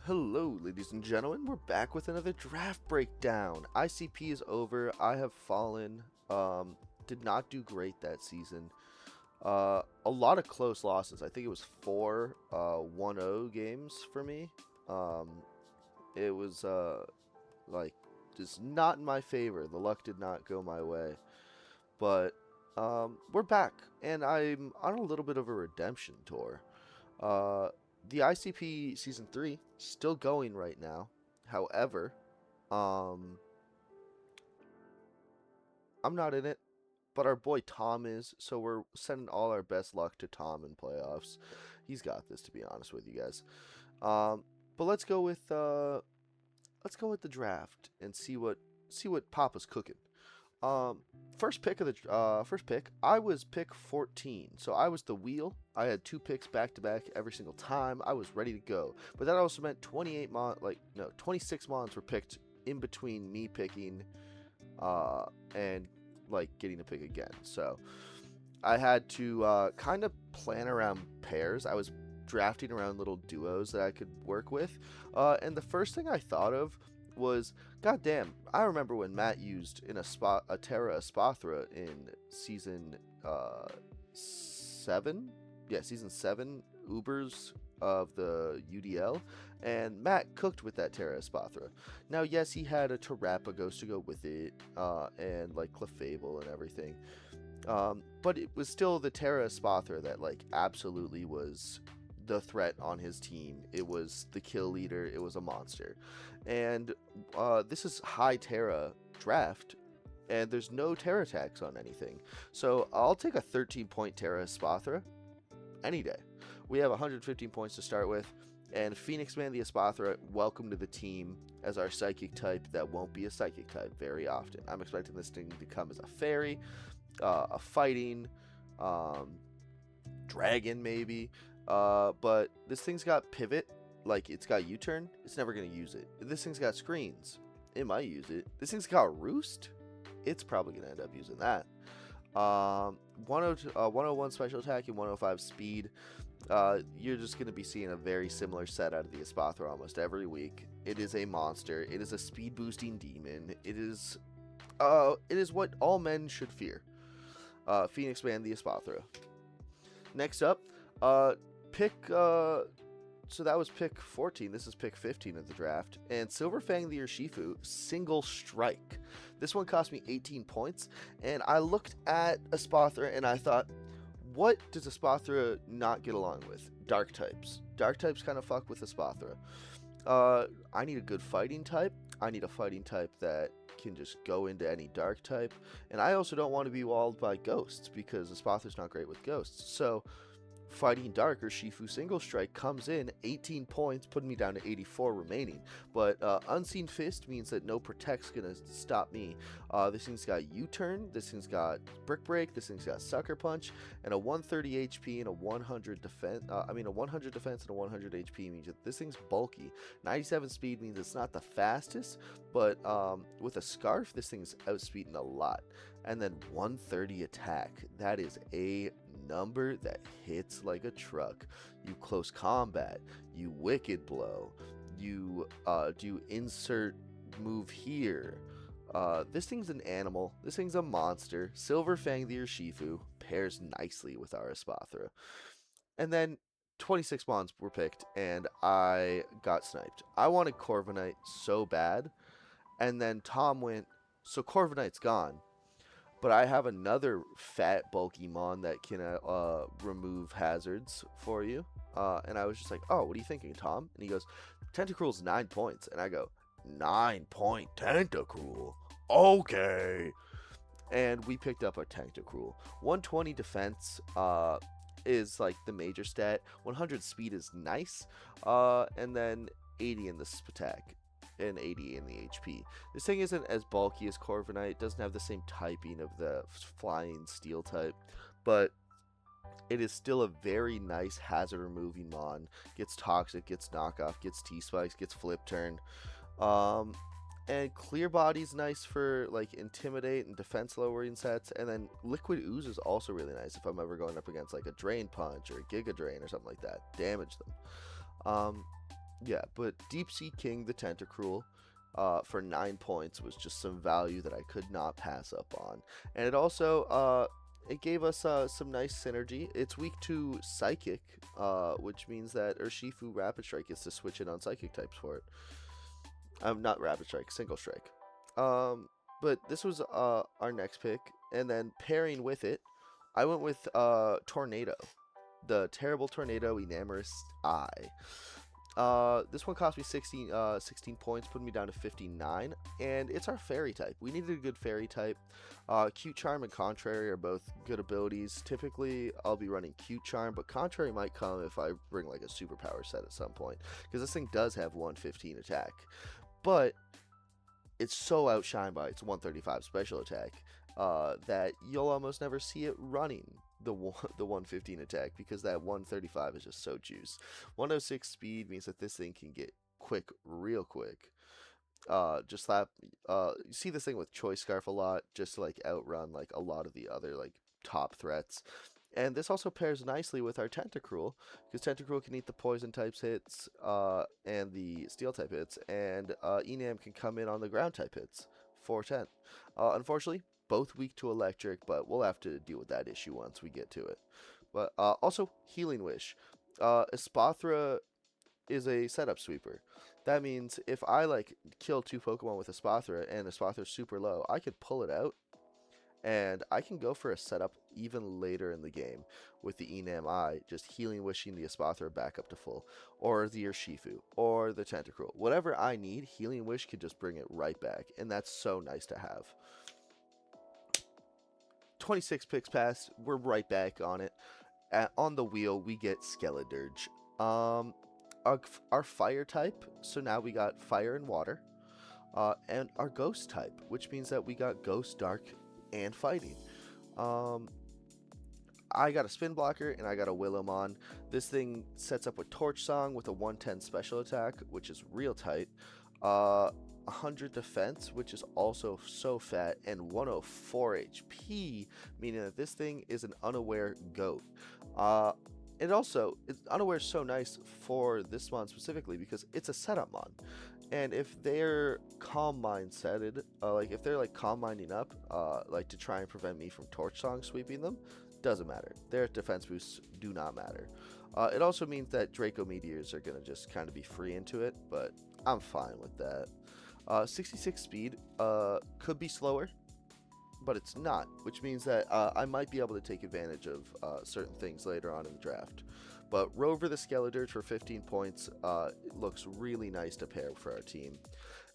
Hello, ladies and gentlemen. We're back with another draft breakdown. ICP is over. I have fallen. Did not do great that season. A lot of close losses. I think it was four 1-0 games for me. It was like just not in my favor. The luck did not go my way. But we're back, and I'm on a little bit of a redemption tour. Uh, the ICP season 3 still going right now. However, um, I'm not in it, but our boy Tom is. So we're sending all our best luck to Tom in playoffs. He's got this, to be honest with you guys. But let's go with the draft and see what Papa's cooking. Um, first pick, I was pick 14, so I was the wheel. I had two picks back to back every single time. I was ready to go, but that also meant 26 mons were picked in between me picking, and like getting to pick again. So I had to kind of plan around pairs. I was drafting around little duos that I could work with, and the first thing I thought of was, God damn, I remember when Matt used a Terra Espathra in season 7. Yeah, season 7 Ubers of the UDL, and Matt cooked with that Terra Espathra. Now, yes, he had a Terrapagos to go with it, and like Clefable and everything. But it was still the Terra Espathra that like absolutely was the threat on his team. It was the kill leader. It was a monster. And this is high Terra draft, and there's no Terra tax on anything. So I'll take a 13-point Terra Espathra any day. We have 115 points to start with, and Phoenix Man the Espathra, welcome to the team as our psychic type that won't be a psychic type very often. I'm expecting this thing to come as a fairy, a fighting, dragon maybe, but this thing's got pivot, like it's got U-turn. It's never gonna use it. This thing's got screens. It might use it. This thing's got roost. It's probably gonna end up using that. 101 special attack and 105 speed. You're just gonna be seeing a very similar set out of the Espathra almost every week. It is a monster. It is a speed boosting demon. It is what all men should fear. Phoenix Man the Espathra. Next up, pick so that was pick 14. This is pick 15 of the draft. And Silverfang the Urshifu, single strike. This one cost me 18 points. And I looked at Espathra and I thought, what does Espathra not get along with? Dark types. Dark types kind of fuck with Espathra. I need a good fighting type. I need a fighting type that can just go into any dark type. And I also don't want to be walled by ghosts because Espathra's not great with ghosts. So Fighting Dark Urshifu single strike comes in 18 points, putting me down to 84 remaining. But Unseen Fist means that no protect's gonna stop me. This thing's got U-turn, this thing's got Brick Break, this thing's got Sucker Punch, and a 130 HP and a 100 defense. A 100 defense and a 100 HP means that this thing's bulky. 97 speed means it's not the fastest, but with a Scarf, this thing's outspeeding a lot. And then 130 attack. That is a number that hits like a truck. You close combat, you wicked blow, you do insert move here. This thing's an animal. This thing's a monster. Silverfang the Urshifu pairs nicely with our Espathra. And then 26 mons were picked, and I got sniped. I wanted Corviknight so bad, and then Tom went, so Corviknight's gone. But I have another fat, bulky mon that can remove hazards for you. And I was just like, oh, what are you thinking, Tom? And he goes, Tentacruel's 9 points. And I go, 9-point Tentacruel? Okay. And we picked up a Tentacruel. 120 defense is like the major stat. 100 speed is nice. And then 80 in the attack. And 80 in the HP. This thing isn't as bulky as Corviknight. It doesn't have the same typing of the flying steel type, but it is still a very nice hazard removing mon. Gets toxic, gets knockoff, gets T-spikes, gets flip turn. And clear body's nice for like intimidate and defense lowering sets, and then liquid ooze is also really nice if I'm ever going up against like a drain punch or a giga drain or something like that. Damage them. Yeah, but Deep Sea King the Tentacruel for 9 points was just some value that I could not pass up on. And it also it gave us some nice synergy. It's weak to Psychic, which means that Urshifu Rapid Strike gets to switch in on Psychic types for it. Not Rapid Strike, Single Strike. Um, but this was our next pick, and then pairing with it, I went with Tornado, the terrible Tornado Enamorous Eye. This one cost me 16 points, putting me down to 59, and it's our fairy type. We needed a good fairy type. Cute Charm and Contrary are both good abilities. Typically, I'll be running Cute Charm, but Contrary might come if I bring like a superpower set at some point, because this thing does have 115 attack, but it's so outshined by its 135 special attack that you'll almost never see it running the 115 attack because that 135 is just so juice. 106 speed means that this thing can get quick real quick. Just slap. You see this thing with Choice Scarf a lot, just to like outrun like a lot of the other like top threats. And this also pairs nicely with our Tentacruel, because Tentacruel can eat the poison types hits, and the steel type hits, and Enam can come in on the ground type hits, 410. Unfortunately, both weak to electric, but we'll have to deal with that issue once we get to it. But also, Healing Wish. Espathra is a setup sweeper. That means if I like kill 2 Pokemon with Espathra and Espathra's super low, I could pull it out and I can go for a setup even later in the game with the Enam Eye, just healing wishing the Espathra back up to full, or the Urshifu, or the Tentacruel. Whatever I need, Healing Wish could just bring it right back, and that's so nice to have. 26 picks passed, we're right back on it. On the wheel, we get Skeledirge. Our fire type, so now we got fire and water. And our ghost type, which means that we got ghost, dark, and fighting. I got a spin blocker and I got a Willamon. This thing sets up with Torch Song with a 110 special attack, which is real tight. 100 defense, which is also so fat, and 104 HP, meaning that this thing is an unaware goat. Unaware is so nice for this mon specifically because it's a setup mon. And if they're calm mindseted, like if they're like calm minding up, like to try and prevent me from Torch Song sweeping them, doesn't matter. Their defense boosts do not matter. It also means that Draco Meteors are gonna just kind of be free into it, but I'm fine with that. 66 speed could be slower, but it's not, which means that I might be able to take advantage of certain things later on in the draft. But Rover the Skeledirge for 15 points looks really nice to pair for our team.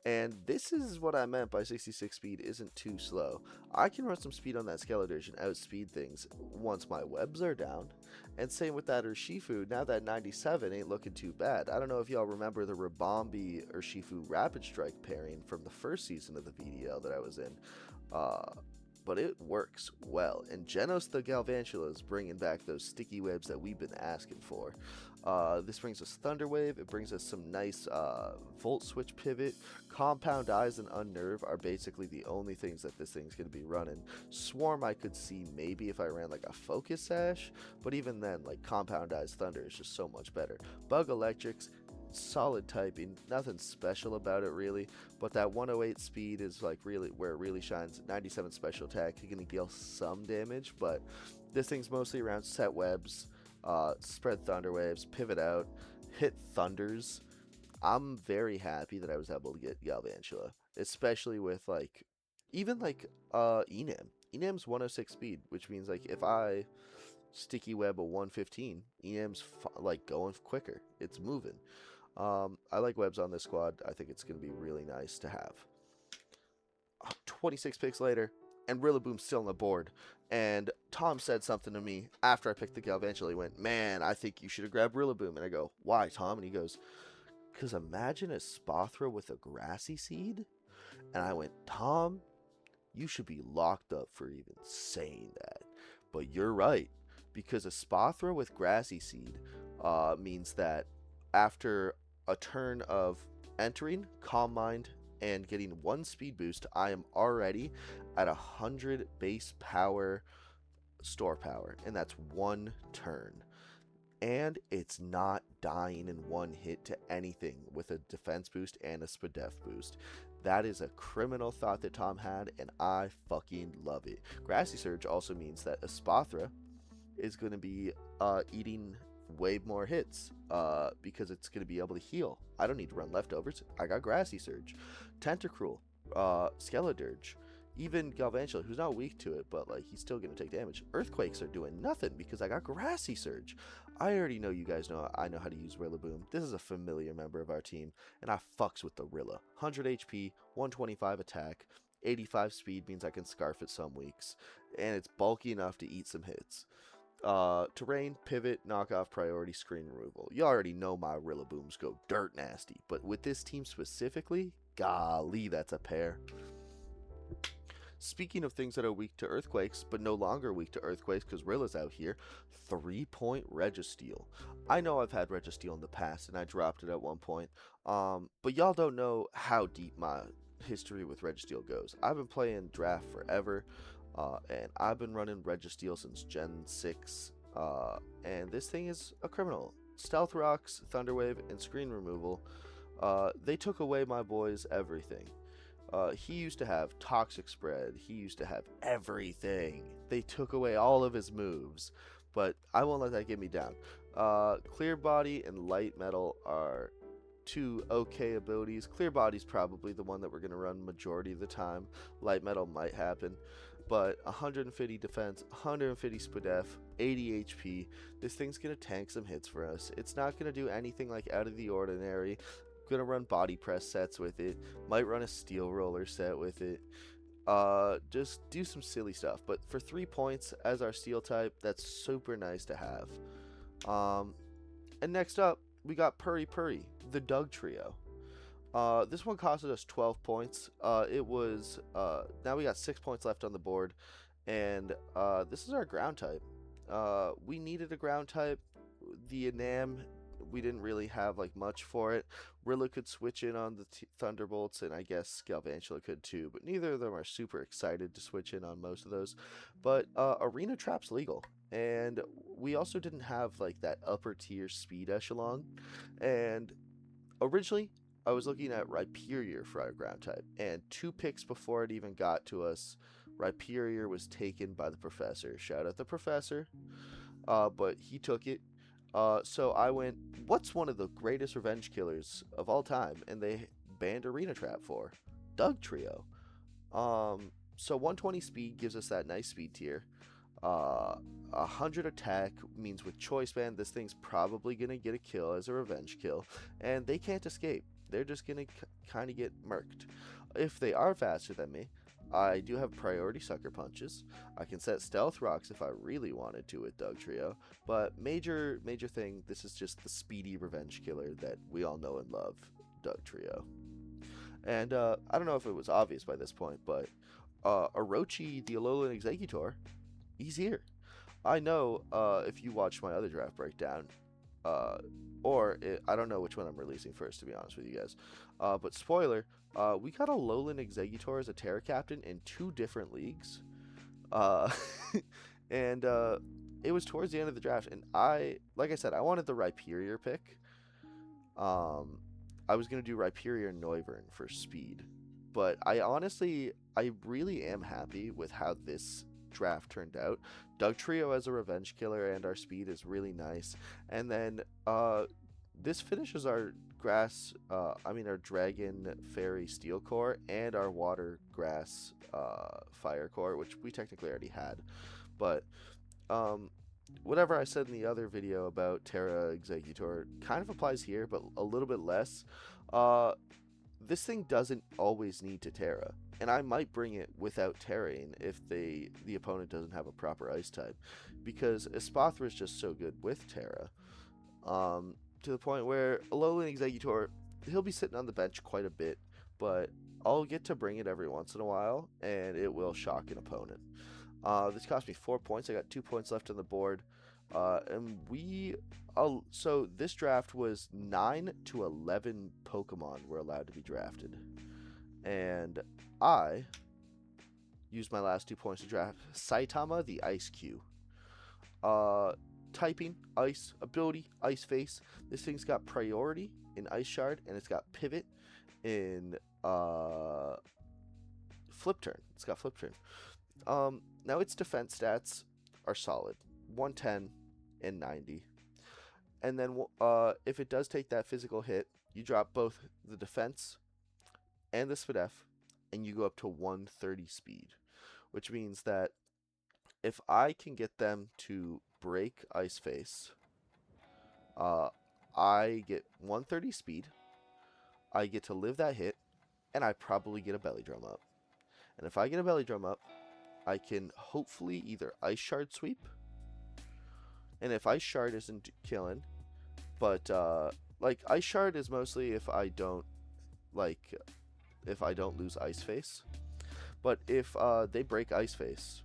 And this is what I meant by 66 speed isn't too slow. I can run some speed on that Skeledirge and outspeed things once my webs are down. And same with that Urshifu, now that 97 ain't looking too bad. I don't know if y'all remember the Rabombi Urshifu Rapid Strike pairing from the first season of the VDL that I was in. But it works well. And Genos the Galvantula is bringing back those sticky webs that we've been asking for. This brings us Thunder Wave. It brings us some nice Volt Switch Pivot. Compound Eyes and Unnerve are basically the only things that this thing's going to be running. Swarm I could see maybe if I ran like a Focus Sash, but even then, like Compound Eyes Thunder is just so much better. Bug Electrics, solid typing, nothing special about it really, but that 108 speed is like really where it really shines. 97 special attack, you're gonna deal some damage, but this thing's mostly around set webs, spread thunder waves, pivot out, hit thunders. I'm very happy that I was able to get Galvantula, especially with like even like Enam. Enam's 106 speed, which means like if I sticky web a 115, Enam's like going quicker, it's moving. I like webs on this squad. I think it's going to be really nice to have. 26 picks later, and Rillaboom's still on the board. And Tom said something to me after I picked the Galvantula. He went, "Man, I think you should have grabbed Rillaboom." And I go, "Why, Tom?" And he goes, "Because imagine a Spathra with a Grassy Seed." And I went, "Tom, you should be locked up for even saying that." But you're right, because a Spathra with Grassy Seed means that after a turn of entering, Calm Mind, and getting 1 speed boost, I am already at 100 base power store power, and that's 1 turn. and it's not dying in one hit to anything with a defense boost and a SPDEF boost. That is a criminal thought that Tom had, and I fucking love it. Grassy Surge also means that Espathra is going to be eating way more hits because it's going to be able to heal. I don't need to run leftovers. I got Grassy Surge. Tentacruel, Skeledirge, even Galvantula, who's not weak to it, but like he's still going to take damage. Earthquakes are doing nothing because I got Grassy Surge. I already know you guys know I know how to use Rillaboom. This is a familiar member of our team, and I fucks with the Rilla. 100 HP, 125 attack, 85 speed means I can scarf it some weeks, and it's bulky enough to eat some hits. Terrain, pivot, knockoff, priority, screen removal. You already know my Rillabooms go dirt nasty, but with this team specifically, golly, that's a pair. Speaking of things that are weak to earthquakes, but no longer weak to earthquakes because Rilla's out here, 3-point Registeel. I know I've had Registeel in the past and I dropped it at one point, but y'all don't know how deep my history with Registeel goes. I've been playing draft forever, and I've been running Registeel since Gen 6, and this thing is a criminal. Stealth Rocks, Thunderwave, and Screen Removal, they took away my boy's everything. He used to have Toxic Spread. He used to have everything. They took away all of his moves, but I won't let that get me down. Clear Body and Light Metal are two okay abilities. Clear Body's probably the one that we're going to run majority of the time. Light Metal might happen, but 150 defense, 150 SPDEF, 80 HP. This thing's going to tank some hits for us. It's not going to do anything like out of the ordinary. Gonna run body press sets with it, might run a steel roller set with it, just do some silly stuff. But for 3 points as our steel type, that's super nice to have. And next up we got Purry Purry, the Doug Trio. This one costed us 12 points. It was now we got 6 points left on the board, and this is our ground type. We needed a ground type. The Enam, we didn't really have like much for it. Rilla could switch in on the Thunderbolts, and I guess Galvantula could too, but neither of them are super excited to switch in on most of those. But Arena Trap's legal, and we also didn't have like that upper tier speed echelon. And originally I was looking at Rhyperior for our ground type, and 2 picks before it even got to us, Rhyperior was taken by the professor. Shout out the professor, but he took it. So I went, what's one of the greatest revenge killers of all time? And they banned Arena Trap for Doug Trio. So 120 speed gives us that nice speed tier. 100 attack means with Choice Band, this thing's probably going to get a kill as a revenge kill. And they can't escape. They're just going to kind of get murked. If they are faster than me, I do have priority sucker punches. I can set stealth rocks if I really wanted to with Doug Trio, but major thing, this is just the speedy revenge killer that we all know and love, Doug Trio. And I don't know if it was obvious by this point, but Orochi the Alolan Exeggutor, he's here. I know if you watch my other draft breakdown, I don't know which one I'm releasing first, to be honest with you guys. But spoiler, we got a Alolan Exeggutor as a Terra Captain in 2 different leagues. And it was towards the end of the draft, and like I said, I wanted the Rhyperior pick. I was going to do Rhyperior and Noivern for speed. But I really am happy with how this draft turned out. Doug Trio as a revenge killer and our speed is really nice. And then this finishes our our Dragon Fairy Steel Core and our Water Grass Fire Core, which we technically already had. But whatever I said in the other video about Terra Exeggutor kind of applies here, but a little bit less. This thing doesn't always need to Terra, and I might bring it without Terrain if the opponent doesn't have a proper Ice type, because Espathra is just so good with Terra, to the point where Alolan Exeggutor, he'll be sitting on the bench quite a bit, but I'll get to bring it every once in a while, and it will shock an opponent. This cost me 4 points. I got 2 points left on the board. So this draft was 9 to 11 Pokemon were allowed to be drafted, and I used my last 2 points to draft Saitama the Ice Q. typing, ice, ability, ice face. This thing's got priority in ice shard, and it's got pivot in flip turn. It's got flip turn. Now its defense stats are solid, 110 and 90. And then if it does take that physical hit, you drop both the defense and the SPDF, and you go up to 130 speed, which means that if I can get them to break Ice Face, I get 130 speed, I get to live that hit, and I probably get a belly drum up. And if I get a belly drum up, I can hopefully either Ice Shard sweep, and if Ice Shard isn't killing, but like Ice Shard is mostly if I don't lose Ice Face. But if they break Ice Face,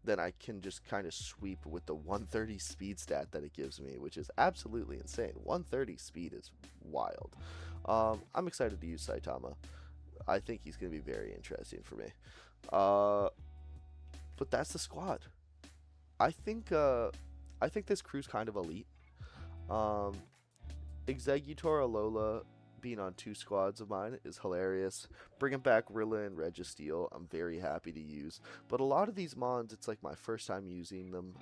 then I can just kind of sweep with the 130 speed stat that it gives me, which is absolutely insane. 130 speed is wild. I'm excited to use Saitama. I think he's going to be very interesting for me. But that's the squad. I think this crew's kind of elite. Executor Alola being on 2 squads of mine is hilarious. Bringing back Rilla and Registeel, I'm very happy to use. But a lot of these mons, it's like my first time using them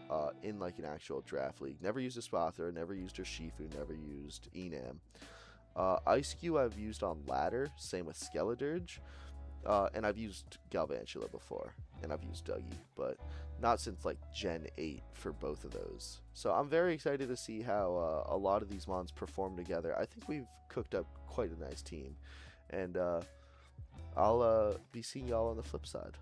in like an actual draft league. Never used a Spathra, never used Urshifu, never used Enam. Ice-Q I've used on ladder, same with Skeledirge. And I've used Galvantula before, and I've used Dougie, but not since like Gen 8 for both of those. So I'm very excited to see how a lot of these mons perform together. I think we've cooked up quite a nice team, and I'll be seeing y'all on the flip side.